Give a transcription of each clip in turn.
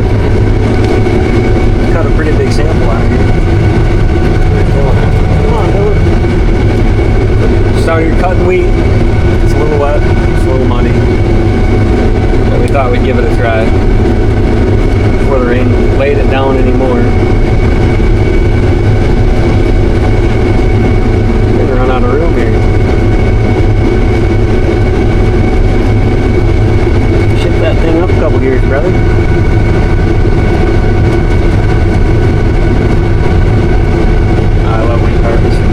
bit. Cut a pretty big sample out of here. Come on, Dylan. Just out here cutting wheat. It's a little wet, it's a little muddy. But we thought we'd give it a try before the rain laid it down anymore. We're gonna run out of room here. Shift that thing up a couple gears, brother. I love wheat harvesting.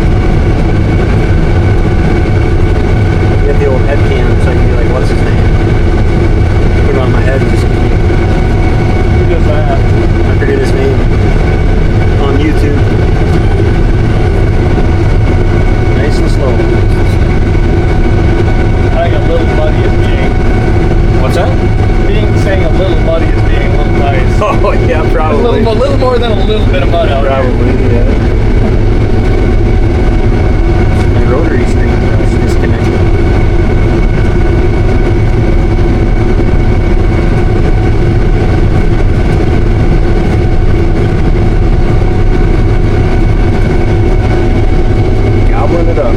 Get the old head cam so I can be like, what's his name? Put it on my head and just keep. Who does that? I forget his name. On YouTube. Nice and slow. I think a little muddy is being. What's that? Saying a little muddy is being a little nice. Oh yeah, probably. A little more than a little bit of mud out Probably, there. yeah. My rotary screen is disconnected. Gobbling it up.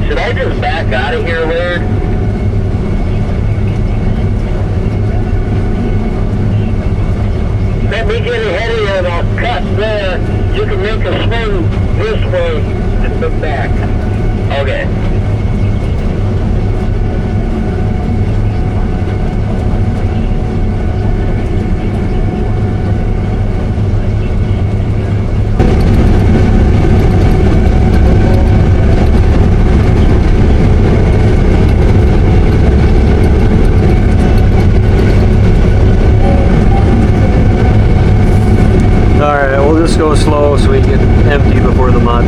Should I just back out of here, Laird? Let me get ahead of you and I'll cut there. You can make a swing this way and look back. Okay. Alright, we'll just go slow so we get empty before the mud.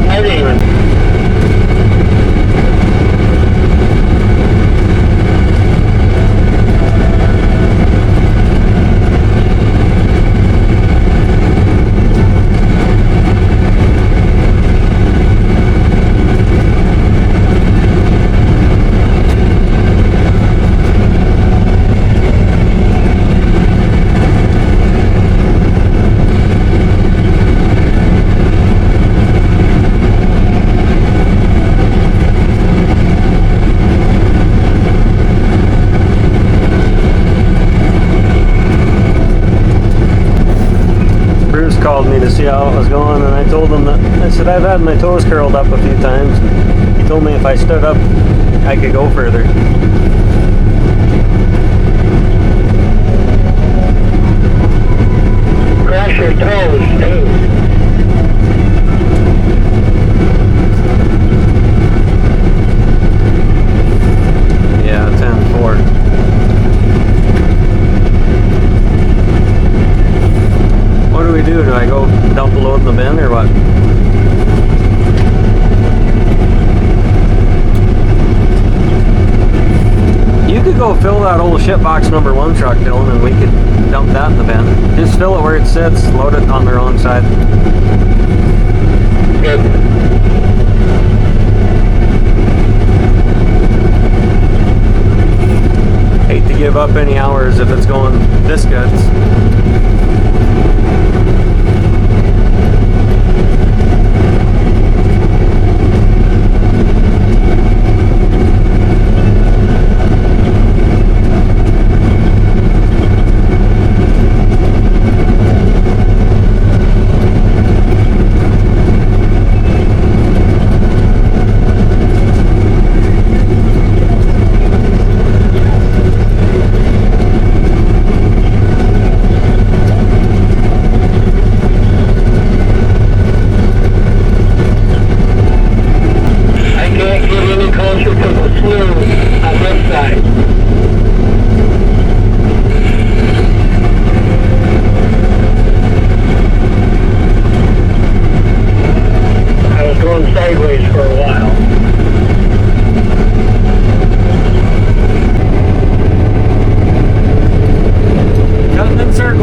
I didn't even. Bruce called me to see how it was going, and I told him that, I said, I've had my toes curled up a few times. He told me if I stood up, I could go further. Cross your toes, too. Yeah, 10-4. What do we do? Do I go dump a load in the bin or what? You could go fill that old shitbox #1 truck, Dylan, and we could dump that in the bin. Just fill it where it sits, load it on the wrong side. Good. Hate to give up any hours if it's going this good.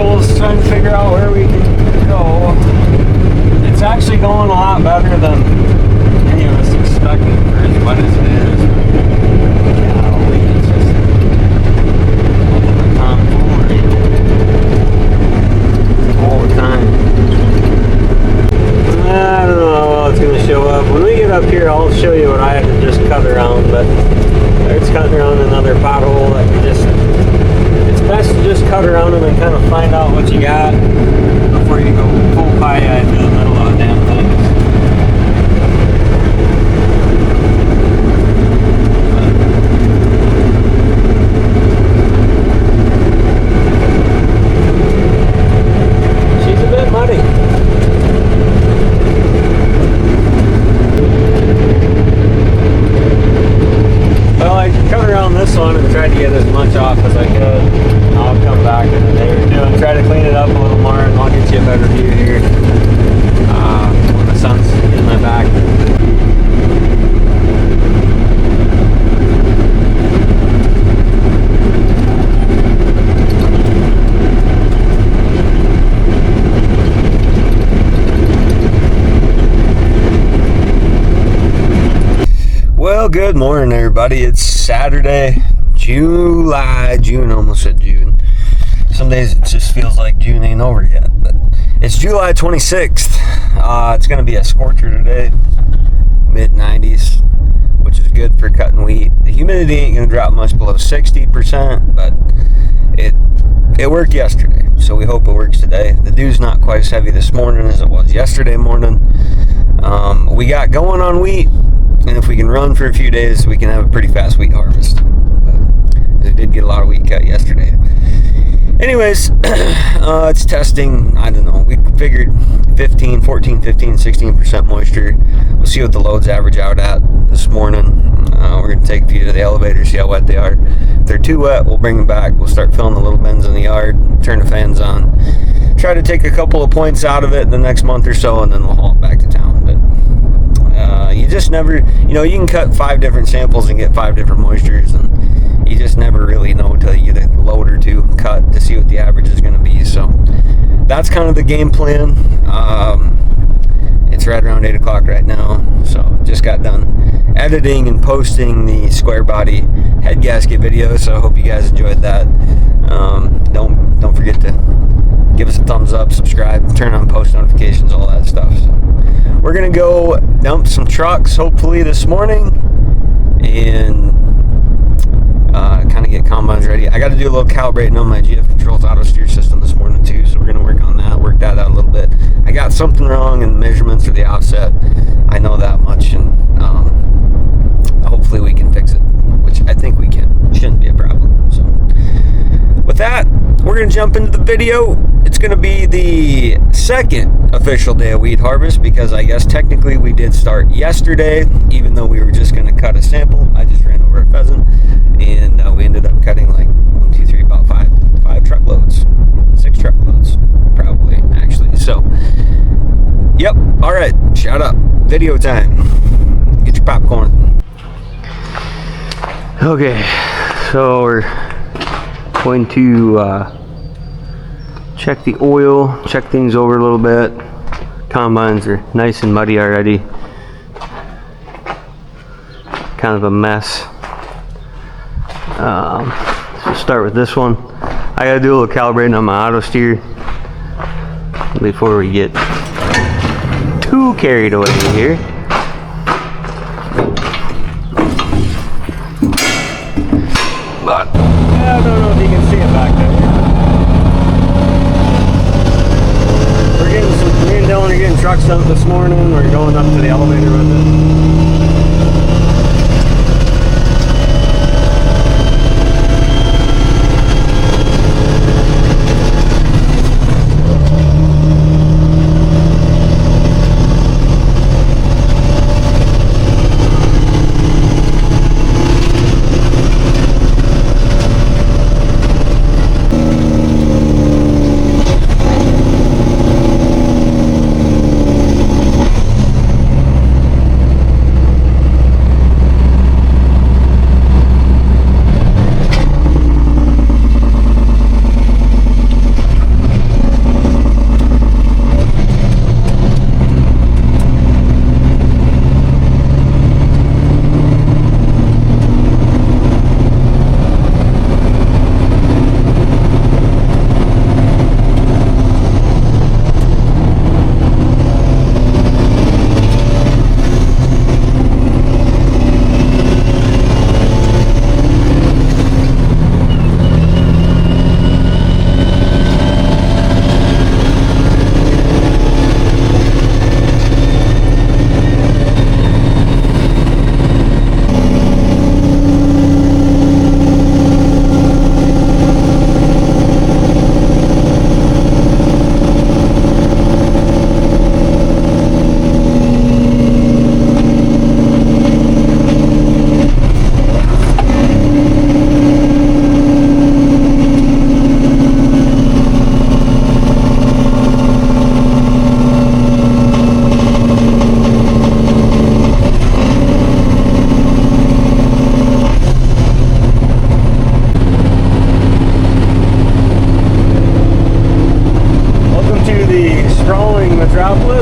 vehicle is trying to figure out where we can go. It's actually going a lot better than any of us expected for as wet as it is. Golly, it's just a tomfoolery all the time. I don't know how it's going to show up. When we get up here, I'll show you what I had to just cut around, but it's cutting around another pothole that you just, it's best to just cut around them and kind of find out what you got before you go full pie into the middle of the damn thing. She's a bit muddy. Well, I cut around this one and tried to get as much off as I could. I'll come back in a day or two and try to clean it up a little more, and I'll get you a better view here when the sun's in my back. Well, good morning, everybody. It's Saturday, June, almost said June. Some days it just feels like June ain't over yet, but it's July 26th. It's going to be a scorcher today, mid-90s, which is good for cutting wheat. The humidity ain't going to drop much below 60%, but it worked yesterday, so we hope it works today. The dew's not quite as heavy this morning as it was yesterday morning. We got going on wheat. And if we can run for a few days, we can have a pretty fast wheat harvest. But we did get a lot of wheat cut yesterday. Anyways, it's testing, I don't know, we figured 14, 15, 16% moisture. We'll see what the loads average out at this morning. We're going to take a few to the elevator, see how wet they are. If they're too wet, we'll bring them back. We'll start filling the little bins in the yard, turn the fans on, try to take a couple of points out of it the next month or so, and then we'll haul it back to town. But you just never, you can cut 5 different samples and get 5 different moistures, and you just never really know until you get a load or two cut to see what the average is going to be. So that's kind of the game plan. It's right around 8 o'clock right now, so just got done editing and posting the square body head gasket video, so I hope you guys enjoyed that. Don't forget to give us a thumbs up, subscribe, turn on post notifications, all that stuff. So we're gonna go dump some trucks hopefully this morning and kind of get combines ready. I got to do a little calibrating on my GF Controls auto steer system this morning too, so we're gonna work on that, work that out a little bit. I got something wrong in the measurements or the offset. I know that much, and hopefully we can fix it, which I think we can. Shouldn't be a problem. So with that, we're gonna jump into the video. It's gonna be the second official day of wheat harvest, because I guess technically we did start yesterday, even though we were just gonna cut a sample. I just ran over a pheasant, and we ended up cutting like 1, 2, 3, about five truckloads, 6 truckloads, probably actually. So, yep. All right, shut up. Video time. Get your popcorn. Okay, so we're going to check the oil, check things over a little bit. Combines are nice and muddy already. Kind of a mess. So start with this one. I gotta do a little calibrating on my auto steer before we get too carried away here. But I don't know if you can see it back there. Me and Dylan are getting trucks dumped this morning. We're going up to the elevator with it.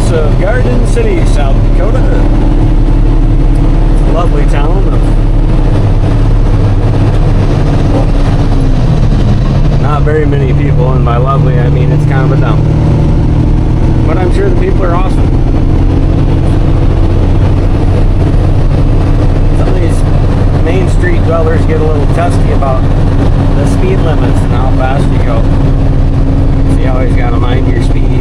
us of Garden City, South Dakota. It's a lovely town of not very many people, and by lovely I mean it's kind of a dump. But I'm sure the people are awesome. Some of these main street dwellers get a little testy about the speed limits and how fast you go. So you always gotta mind your speed.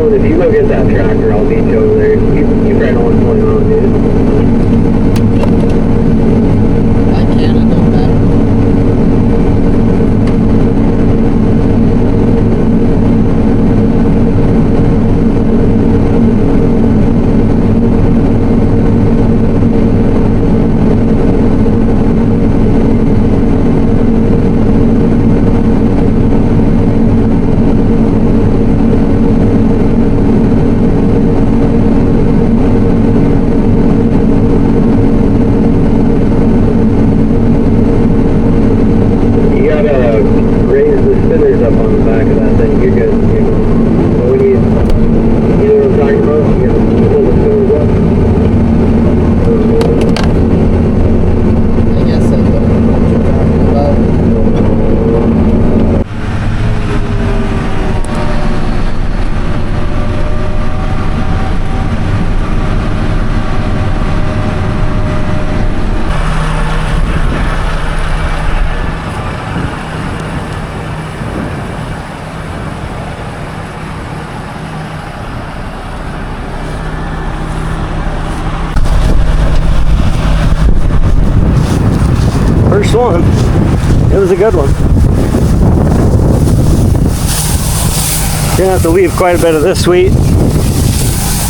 If you go get that tractor, I'll meet you over there. You probably know what's going on, dude. I can, it don't matter. First one. It was a good one. You're gonna have to leave quite a bit of this sweet.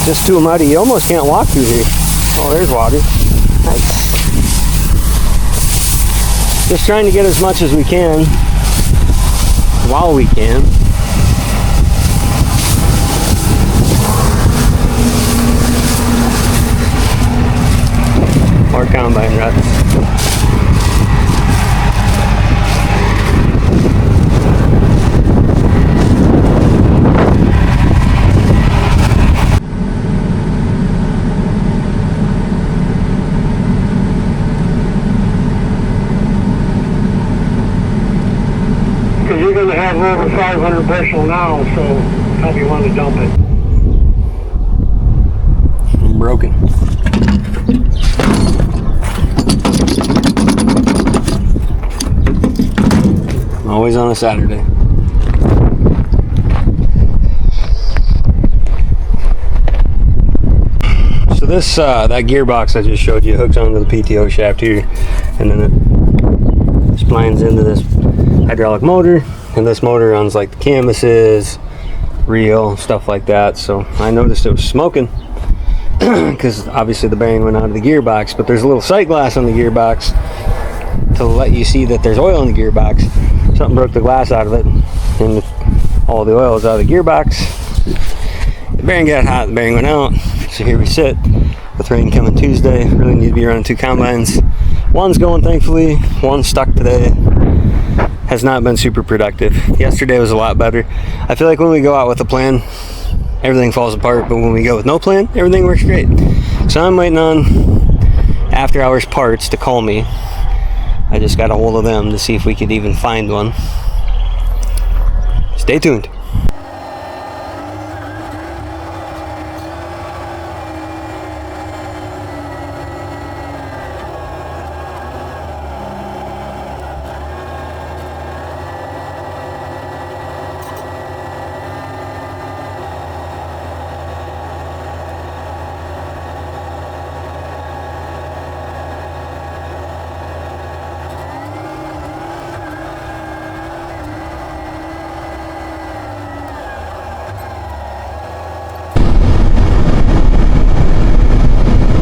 Just too muddy. You almost can't walk through here. Oh, there's water. Nice. Just trying to get as much as we can while we can. More combine ruts. Because you're going to have over 500 bushel now, so how do you want to dump it? I'm broken. Always on a Saturday. this that gearbox I just showed you hooks onto the PTO shaft here, and then it splines into this hydraulic motor, and this motor runs like the canvases, reel, stuff like that. So I noticed it was smoking because obviously the bearing went out of the gearbox, but there's a little sight glass on the gearbox to let you see that there's oil in the gearbox. Something broke the glass out of it, and all the oil is out of the gearbox. The bearing got hot, the bearing went out. So here we sit with rain coming Tuesday. Really need to be running 2 combines. One's going, thankfully. One's stuck today. Has not been super productive. Yesterday was a lot better. I feel like when we go out with a plan, everything falls apart, but when we go with no plan, everything works great. So I'm waiting on After Hours Parts to call me. I just got a hold of them to see if we could even find one. Stay tuned.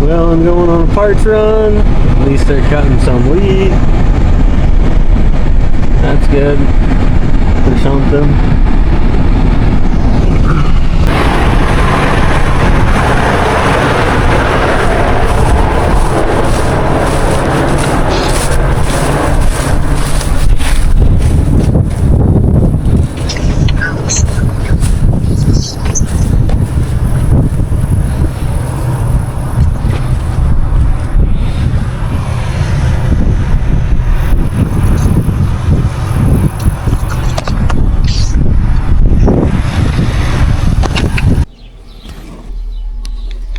Well, I'm going on a parts run. At least they're cutting some wheat. That's good for something.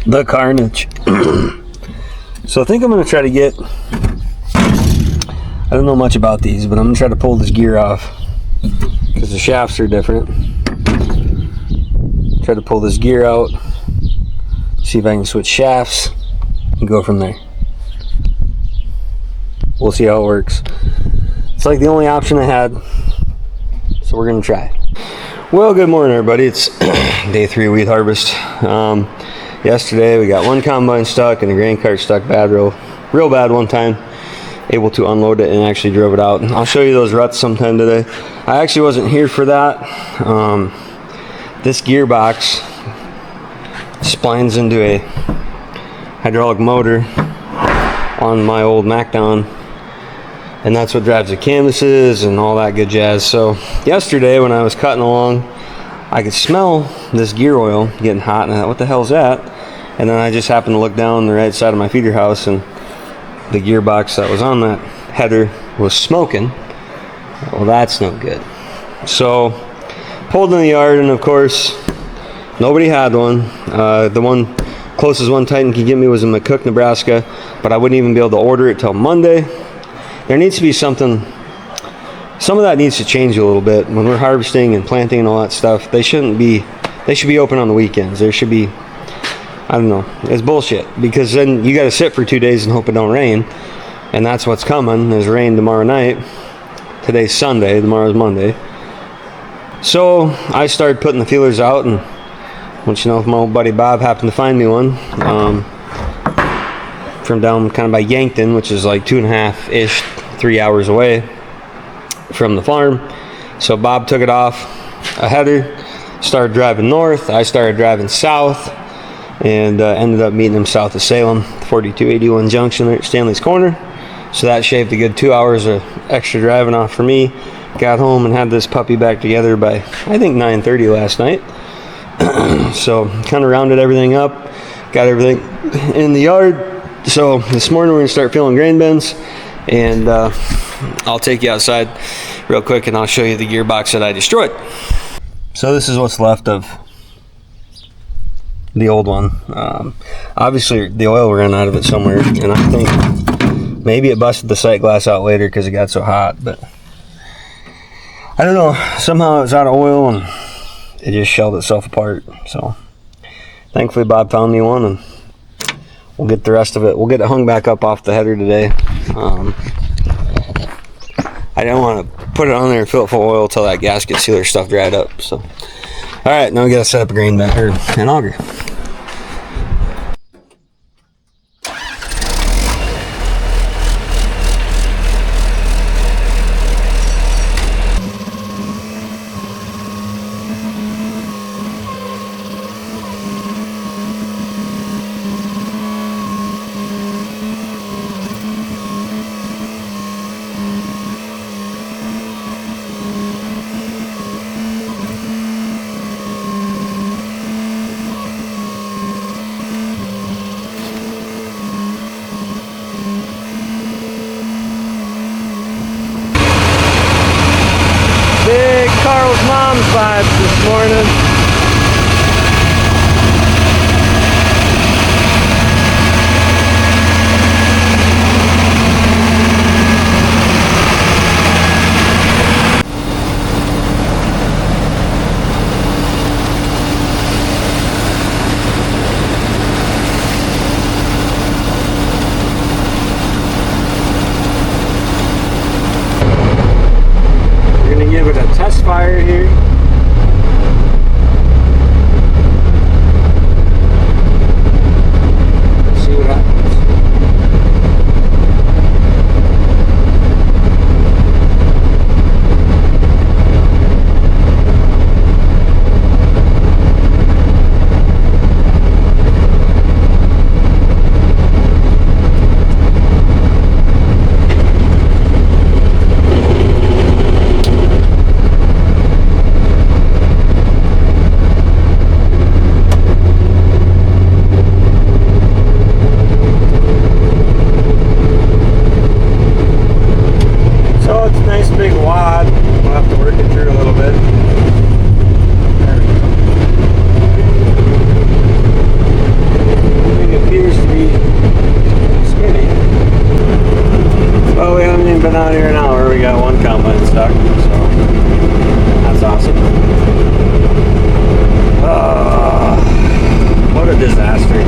The carnage. So I think I'm going to try to get, I don't know much about these, but I'm going to try to pull this gear off because the shafts are different. Try to pull this gear out, see if I can switch shafts and go from there. We'll see how it works. It's like the only option I had, so we're going to try. Well, good morning everybody. It's day 3 wheat harvest. Yesterday we got 1 combine stuck and a grain cart stuck bad, real bad one time. Able to unload it and actually drove it out. I'll show you those ruts sometime today. I actually wasn't here for that. This gearbox splines into a hydraulic motor on my old MacDon, and that's what drives the canvases and all that good jazz. So yesterday when I was cutting along, I could smell this gear oil getting hot, and I thought, what the hell's that? And then I just happened to look down the right side of my feeder house, and the gearbox that was on that header was smoking. Well, that's no good. So pulled in the yard, and of course nobody had one. The one closest one Titan could get me was in McCook, Nebraska, but I wouldn't even be able to order it till Monday. There needs to be something. Some of that needs to change a little bit. When we're harvesting and planting and all that stuff, they should be open on the weekends. There should be, I don't know, it's bullshit, because then you got to sit for 2 days and hope it don't rain, and that's what's coming. There's rain tomorrow night. Today's Sunday, tomorrow's Monday. So I started putting the feelers out, and once you know, if my old buddy Bob happened to find me one from down kind of by Yankton, which is like 2.5-ish, 3 hours away from the farm. So Bob took it off a header, started driving north. I started driving south, and ended up meeting him south of Salem, 4281 junction there at Stanley's Corner. So that shaved a good 2 hours of extra driving off for me. Got home and had this puppy back together by I think 9:30 last night. So kind of rounded everything up, got everything in the yard. So this morning we're gonna start filling grain bins, and I'll take you outside real quick and I'll show you the gearbox that I destroyed. So this is what's left of the old one. Obviously the oil ran out of it somewhere, and I think maybe it busted the sight glass out later because it got so hot, but I don't know, somehow it was out of oil and it just shelled itself apart. So thankfully Bob found me one, and we'll get the rest of it. We'll get it hung back up off the header today. I didn't want to put it on there and fill it full of oil till that gasket sealer stuff dried up. So, all right, now we got to set up a grain bed or an auger. Big Carl's mom's vibes this morning. Give it a test fire here. See what happens. Big wad. We'll have to work it through a little bit. There we go. It appears to be spinning. Well, we haven't even been out here an hour. We got one combine stuck, so that's awesome. What a disaster.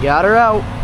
Got her out.